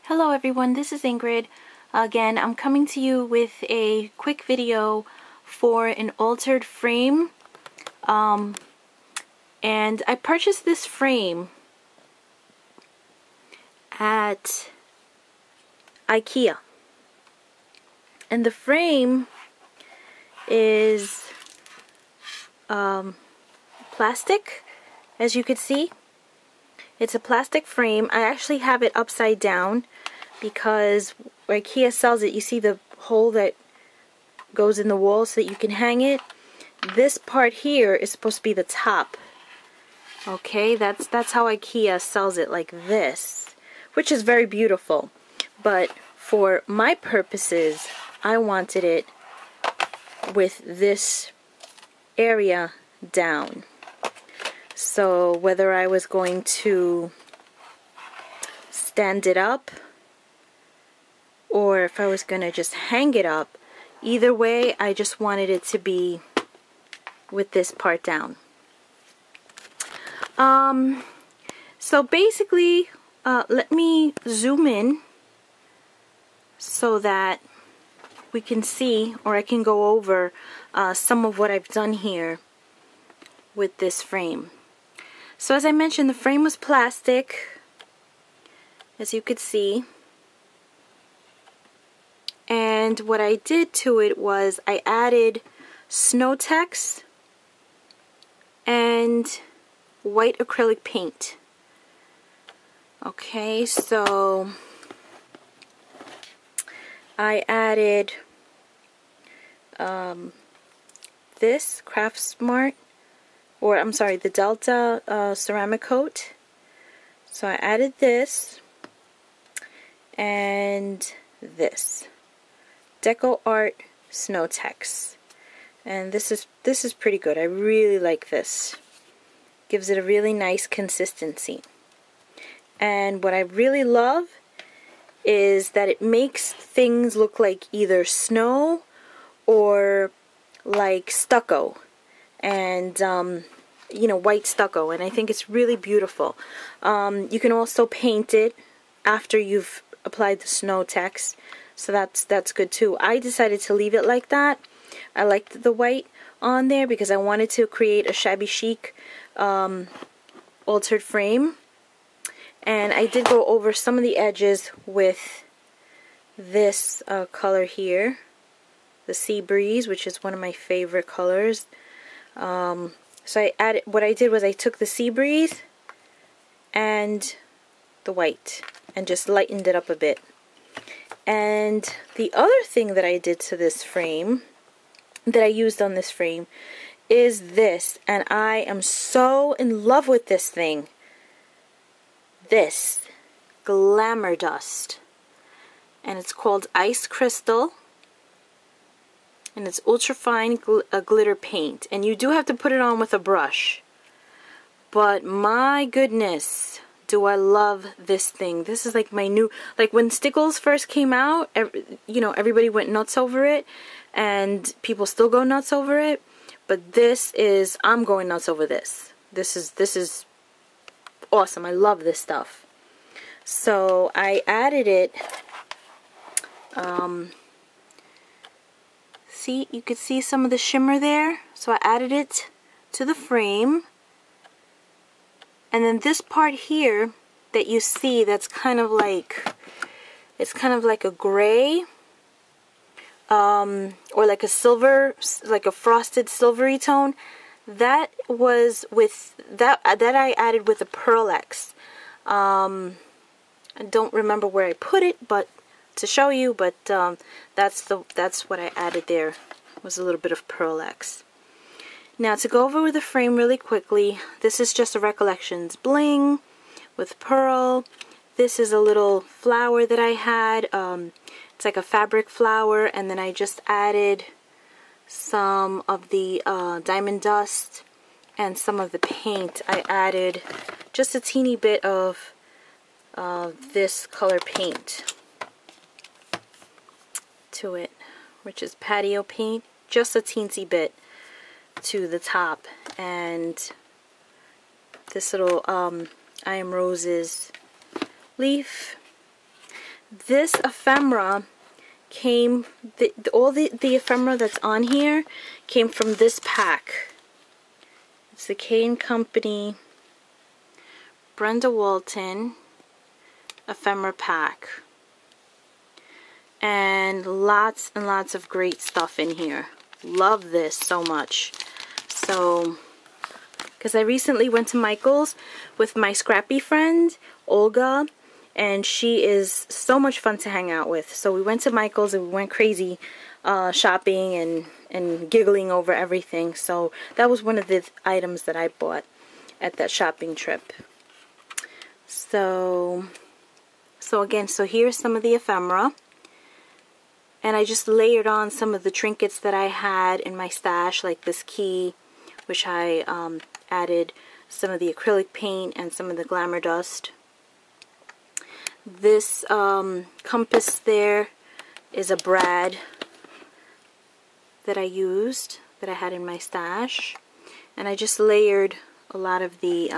Hello everyone, this is Ingrid. Again, I'm coming to you with a quick video for an altered frame. And I purchased this frame at IKEA. And the frame is plastic, as you can see. It's a plastic frame. I actually have it upside down because where IKEA sells it, you see the hole that goes in the wall so that you can hang it. This part here is supposed to be the top. Okay, that's how IKEA sells it, like this, which is very beautiful. But for my purposes, I wanted it with this area down. So whether I was going to stand it up or if I was going to just hang it up, either way, I just wanted it to be with this part down. So basically, let me zoom in so that we can see, or I can go over some of what I've done here with this frame. So as I mentioned, the frame was plastic, as you could see. And what I did to it was I added Snow-Tex and white acrylic paint. Okay, so I added this Craft Smart, or I'm sorry, the Delta ceramic coat. So I added this and this Deco Art Snow-Tex, and this is pretty good. I really like this. Gives it a really nice consistency. And what I really love is that it makes things look like either snow or like stucco, and you know, white stucco, and I think it's really beautiful. You can also paint it after you've applied the Snow-Tex, so that's good too. I decided to leave it like that. I liked the white on there because I wanted to create a shabby chic altered frame, and I did go over some of the edges with this color here, the Sea Breeze, which is one of my favorite colors. So I added, what I did was I took the Sea Breeze and the white and just lightened it up a bit. And the other thing that I did to this frame, that I used on this frame, is this, and I am so in love with this thing. This Glamour Dust, and it's called Ice Crystal, and it's ultrafine glitter paint, and you do have to put it on with a brush, but my goodness, do I love this thing. This is like my new, like when Stickles first came out, you know, everybody went nuts over it, and people still go nuts over it, but this is, I'm going nuts over this. This is awesome. I love this stuff. So I added it, see, you could see some of the shimmer there. So I added it to the frame. And then this part here that you see, that's kind of like, it's kind of like a gray, or like a silver, like a frosted silvery tone. That was with, that I added with a Pearl X. I don't remember where I put it, but to show you, but that's what I added there, was a little bit of Pearl X. Now to go over with the frame really quickly, this is just a Recollections bling with pearl. This is a little flower that I had. It's like a fabric flower, and then I just added some of the diamond dust and some of the paint. I added just a teeny bit of this color paint to it, which is patio paint, just a teensy bit to the top, and this little I Am Roses leaf, This ephemera came, all the ephemera that's on here came from this pack. It's the Kane Company Brenda Walton ephemera pack. And lots of great stuff in here. Love this so much. So, because I recently went to Michael's with my scrappy friend, Olga, and she is so much fun to hang out with. So we went to Michael's and we went crazy shopping and giggling over everything. So that was one of the items that I bought at that shopping trip. So again, so here's some of the ephemera. And I just layered on some of the trinkets that I had in my stash, like this key, which I added some of the acrylic paint and some of the Glamour Dust. This compass there is a brad that I used, that I had in my stash. And I just layered a lot of the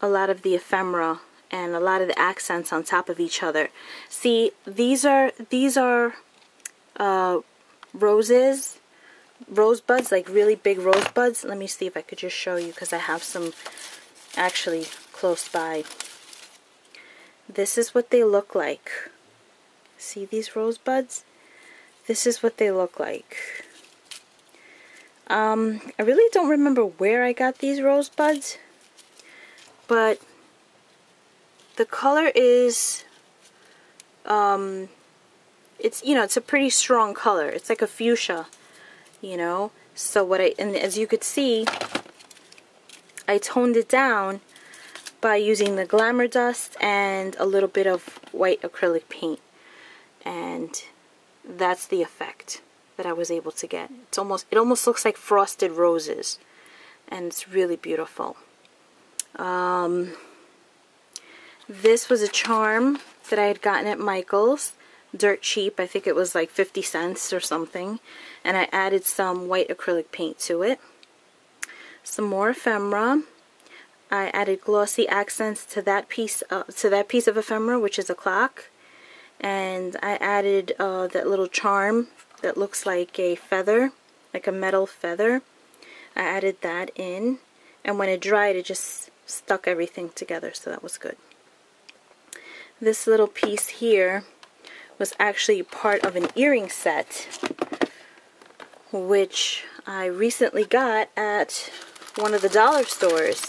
ephemera and a lot of the accents on top of each other. See, these are rosebuds, like really big rosebuds. Let me see if I could just show you, because I have some actually close by. This is what they look like. See these rosebuds? This is what they look like. I really don't remember where I got these rosebuds, but the color is, it's, you know, it's a pretty strong color. It's like a fuchsia, you know. So and as you could see, I toned it down by using the Glamour Dust and a little bit of white acrylic paint. And that's the effect that I was able to get. It almost looks like frosted roses. And it's really beautiful. This was a charm that I had gotten at Michael's, dirt cheap. I think it was like 50 cents or something. And I added some white acrylic paint to it. Some more ephemera. I added glossy accents to that piece of ephemera, which is a clock. And I added that little charm that looks like a feather, like a metal feather. I added that in. And when it dried, it just stuck everything together, so that was good. This little piece here was actually part of an earring set, which I recently got at one of the dollar stores,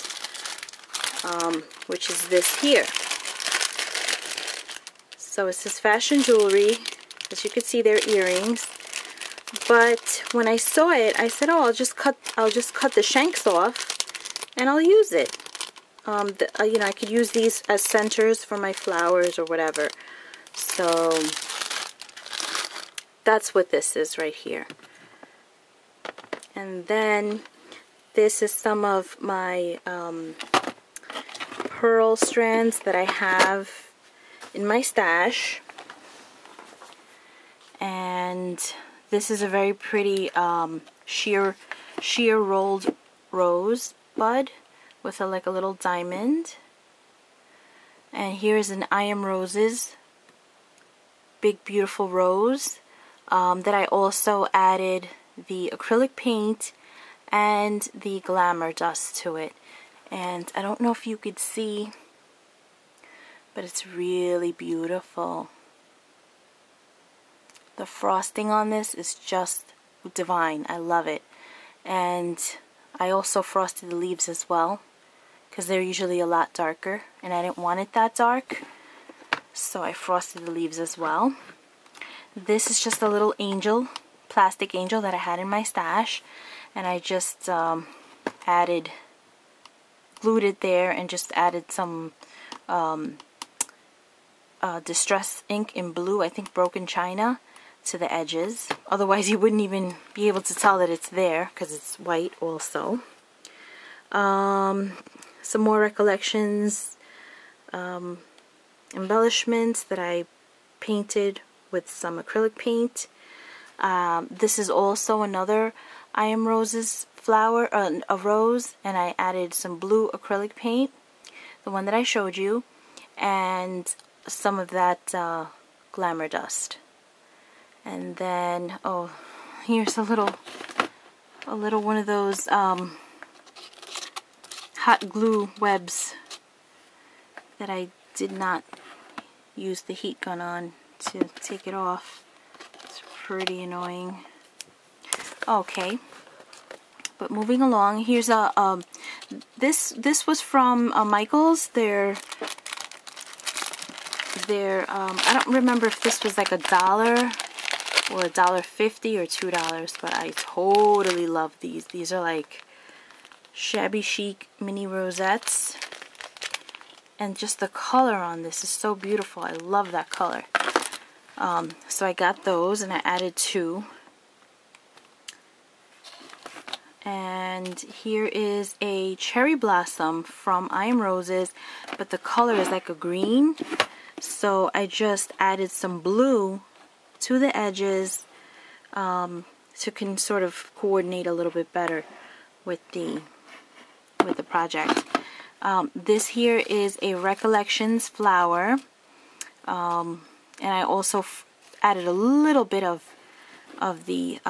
which is this here. So it says fashion jewelry. As you can see, they're earrings. But when I saw it, I said, "Oh, I'll just cut the shanks off, and I'll use it." You know, I could use these as centers for my flowers or whatever. So that's what this is right here. And then this is some of my pearl strands that I have in my stash. And this is a very pretty sheer rolled rose bud with like a little diamond. And here's an I Am Roses big beautiful rose that I also added the acrylic paint and the Glamour Dust to it. And I don't know if you could see, but it's really beautiful. The frosting on this is just divine. I love it. And I also frosted the leaves as well, because they're usually a lot darker, and I didn't want it that dark, so I frosted the leaves as well. This is just a little angel, plastic angel that I had in my stash, and I just glued it there and just added some distress ink in blue, I think Broken China, to the edges. Otherwise you wouldn't even be able to tell that it's there, because it's white also. Some more Recollections embellishments that I painted with some acrylic paint. This is also another I Am Roses flower, a rose, and I added some blue acrylic paint, the one that I showed you. and some of that Glamour Dust. And then, oh, here's a little one of those hot glue webs that I did not use the heat gun on to take it off. It's pretty annoying. Okay, but moving along, here's a this was from Michael's. Their I don't remember if this was like $1 or $1.50 or $2, but I totally love these. These are like shabby chic mini rosettes, and just the color on this is so beautiful. I love that color. So I got those and I added 2. And here is a cherry blossom from I Am Roses, but the color is like a green. So I just added some blue to the edges to sort of coordinate a little bit better with the project. This here is a Recollections flower, and I also added a little bit of the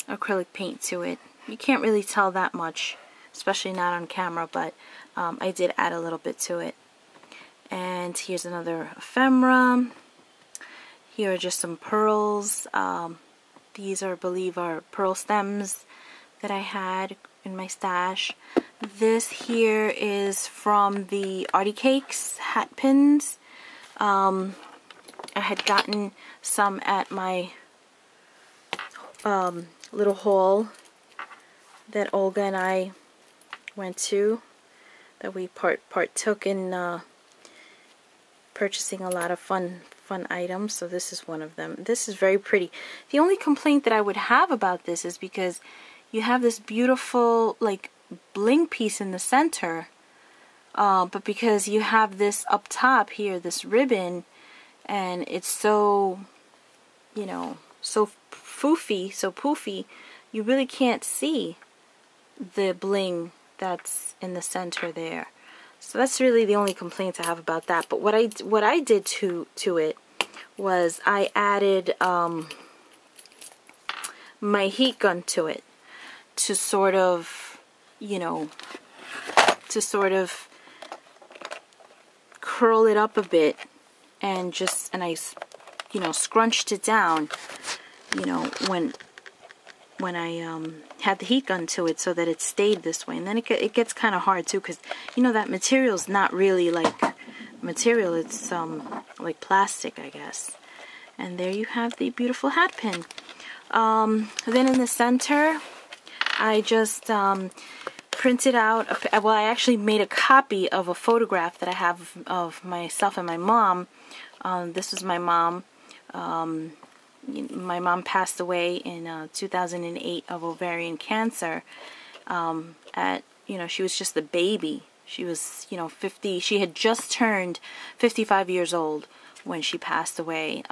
acrylic paint to it. You can't really tell that much, especially not on camera, but I did add a little bit to it. And here's another ephemera. Here are just some pearls. These are, I believe, are pearl stems that I had in my stash. This here is from the Artie Cakes hat pins. I had gotten some at my little haul that Olga and I went to, that we partook in purchasing a lot of fun items. So this is one of them. This is very pretty. The only complaint that I would have about this is because you have this beautiful like bling piece in the center, but because you have this up top here, this ribbon, and it's so, you know, so poofy, you really can't see the bling that's in the center there. So that's really the only complaint I have about that. But what I did to it was I added my heat gun to it to sort of, you know, to sort of curl it up a bit, and I, you know, scrunched it down, you know, when I had the heat gun to it, so that it stayed this way. And then it gets kind of hard too, because you know that material's not really like material, it's like plastic, I guess. And there you have the beautiful hat pin. Then in the center, I just printed out well, I actually made a copy of a photograph that I have of myself and my mom. This was my mom. My mom passed away in 2008 of ovarian cancer. You know, she was just a baby. She was, you know, 50. She had just turned 55 years old when she passed away.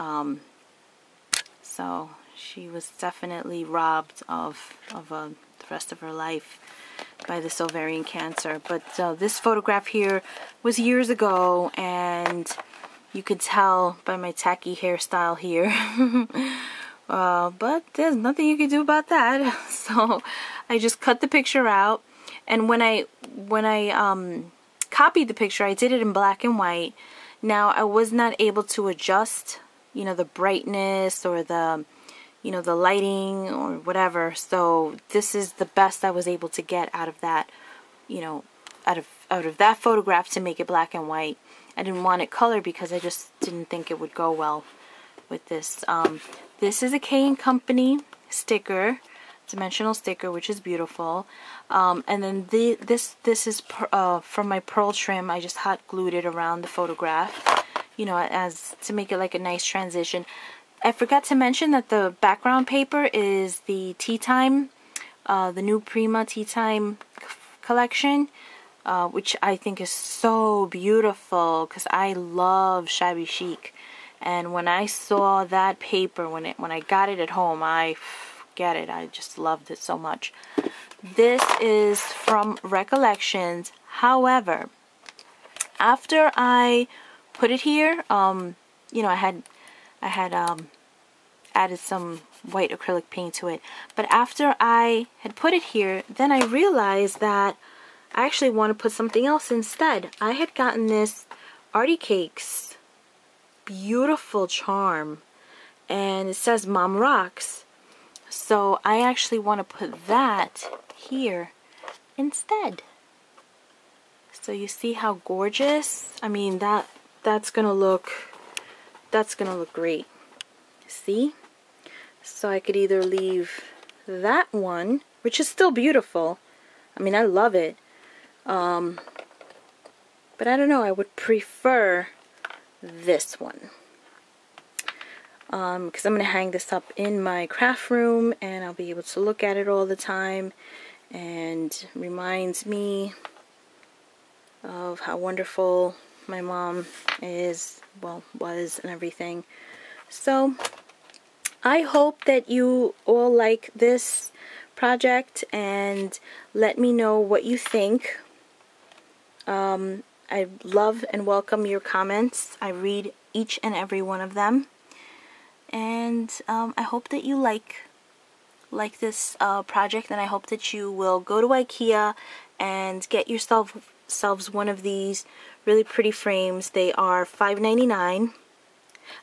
So she was definitely robbed of the rest of her life by this ovarian cancer. But this photograph here was years ago, and you could tell by my tacky hairstyle here. But there's nothing you can do about that. So I just cut the picture out, and when I copied the picture, I did it in black and white. Now I was not able to adjust, you know, the brightness or the, you know, the lighting or whatever. So this is the best I was able to get out of that, you know, out of that photograph, to make it black and white. I didn't want it color because I just didn't think it would go well with this. This is a K & Company sticker, dimensional sticker, which is beautiful. And then this is from my pearl trim. I just hot glued it around the photograph, you know, as to make it like a nice transition. I forgot to mention that the background paper is the Tea Time, the new Prima Tea Time collection. Which I think is so beautiful, because I love shabby chic. And when I saw that paper, when I got it at home, I just loved it so much. This is from Recollections. However, after I put it here, you know, I had added some white acrylic paint to it. But after I had put it here, then I realized that I actually want to put something else instead. I had gotten this Artie Cakes beautiful charm, and it says Mom Rocks. So I actually want to put that here instead. So you see how gorgeous? I mean, that's gonna look great. See? So I could either leave that one, which is still beautiful. I mean, I love it. But I don't know, I would prefer this one. Because I'm going to hang this up in my craft room and I'll be able to look at it all the time, and reminds me of how wonderful my mom is, well, was, and everything. So I hope that you all like this project and let me know what you think. I love and welcome your comments. I read each and every one of them. And I hope that you like this project, and I hope that you will go to IKEA and get yourselves one of these really pretty frames. They are $5.99.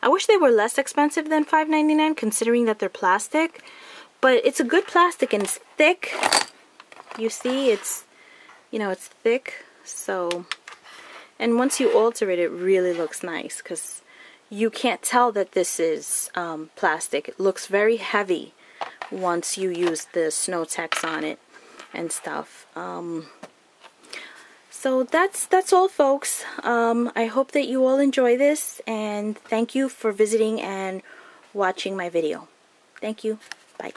I wish they were less expensive than $5.99, considering that they're plastic, but it's a good plastic and it's thick. You see, it's, you know, it's thick. So, and once you alter it, it really looks nice, because you can't tell that this is plastic. It looks very heavy once you use the Snow-Tex on it and stuff. So that's all, folks. I hope that you all enjoy this, and thank you for visiting and watching my video. Thank you. Bye.